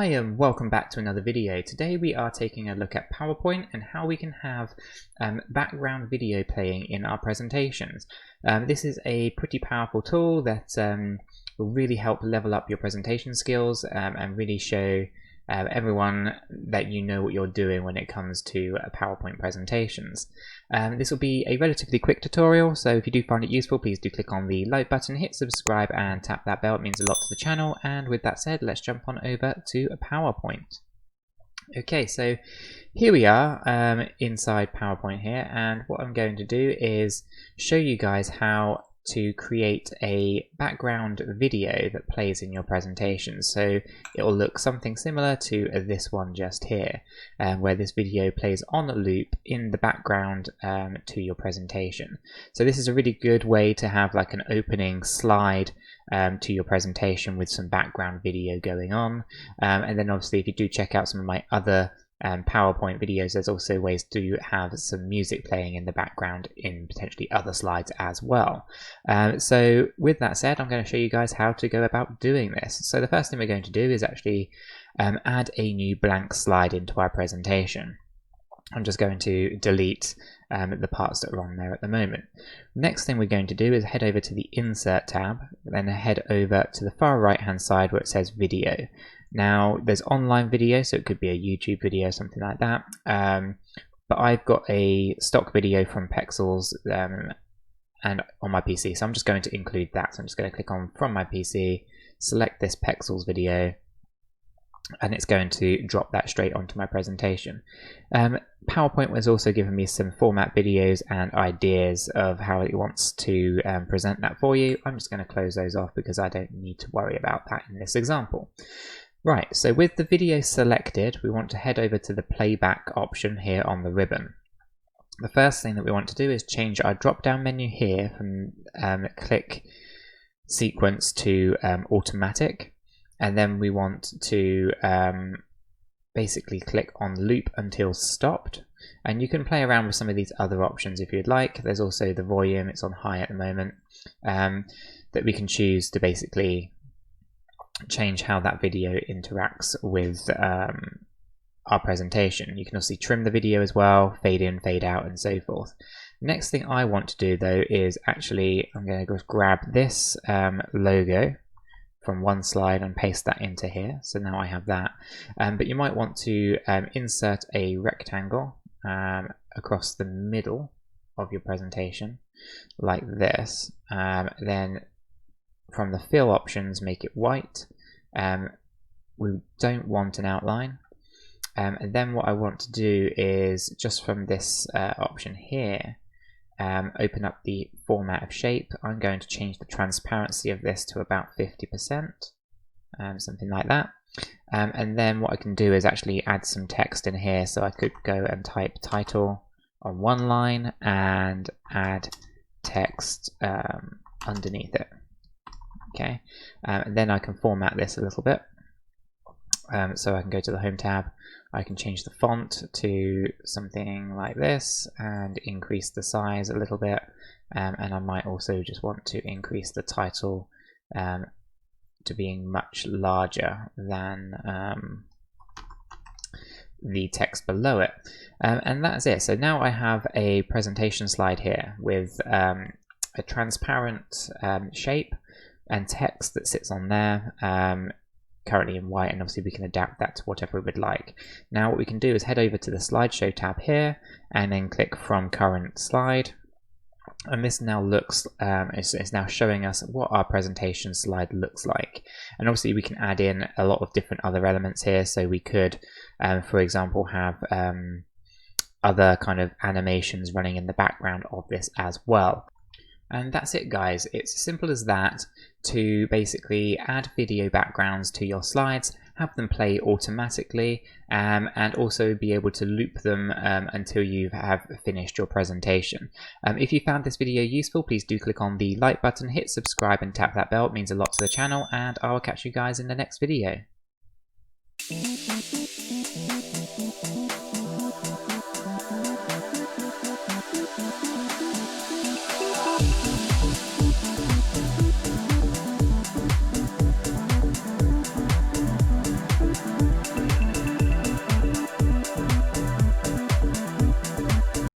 Hi and welcome back to another video. Today we are taking a look at PowerPoint and how we can have background video playing in our presentations. This is a pretty powerful tool that will really help level up your presentation skills and really show everyone that you know what you're doing when it comes to PowerPoint presentations. This will be a relatively quick tutorial, so if you do find it useful, please do click on the like button, hit subscribe and tap that bell. It means a lot to the channel. And with that said, let's jump on over to a PowerPoint. Okay, so here we are inside PowerPoint here, and what I'm going to do is show you guys how to create a background video that plays in your presentation. So it will look something similar to this one just here, where this video plays on a loop in the background to your presentation. So this is a really good way to have like an opening slide to your presentation with some background video going on. And then obviously if you do check out some of my other PowerPoint videos, there's also ways to have some music playing in the background in potentially other slides as well. So with that said, I'm going to show you guys how to go about doing this. So the first thing we're going to do is actually add a new blank slide into our presentation. I'm just going to delete the parts that are on there at the moment. Next thing we're going to do is head over to the Insert tab, then head over to the far right hand side where it says Video. Now there's online video, so it could be a YouTube video, something like that. But I've got a stock video from Pexels and on my PC, so I'm just going to include that. So I'm just going to click on From My PC, select this Pexels video, and it's going to drop that straight onto my presentation. PowerPoint was also giving me some format videos and ideas of how it wants to present that for you. I'm just going to close those off because I don't need to worry about that in this example. Right, so with the video selected, we want to head over to the playback option here on the ribbon. The first thing that we want to do is change our drop-down menu here from click sequence to automatic, and then we want to basically click on loop until stopped. And you can play around with some of these other options if you'd like. There's also the volume, it's on high at the moment, that we can choose to basically change how that video interacts with our presentation. You can also trim the video as well, fade in, fade out, and so forth. Next thing I want to do though is actually I'm going to grab this logo from one slide and paste that into here. So now I have that. But you might want to insert a rectangle across the middle of your presentation like this. Then from the fill options, make it white. We don't want an outline. And then what I want to do is just from this option here, open up the format of shape. I'm going to change the transparency of this to about 50%, something like that. And then what I can do is actually add some text in here. So I could go and type title on one line and add text underneath it. Okay, and then I can format this a little bit. So I can go to the Home tab, I can change the font to something like this and increase the size a little bit, and I might also just want to increase the title to being much larger than the text below it. And that's it. So now I have a presentation slide here with a transparent shape and text that sits on there, currently in white, and obviously we can adapt that to whatever we would like. Now what we can do is head over to the slideshow tab here and then click from current slide, and this now looks it's now showing us what our presentation slide looks like. And obviously we can add in a lot of different other elements here, so we could for example have other kind of animations running in the background of this as well. And that's it guys, it's as simple as that to basically add video backgrounds to your slides, have them play automatically, and also be able to loop them until you have finished your presentation. If you found this video useful, please do click on the like button, hit subscribe and tap that bell. It means a lot to the channel, and I will catch you guys in the next video.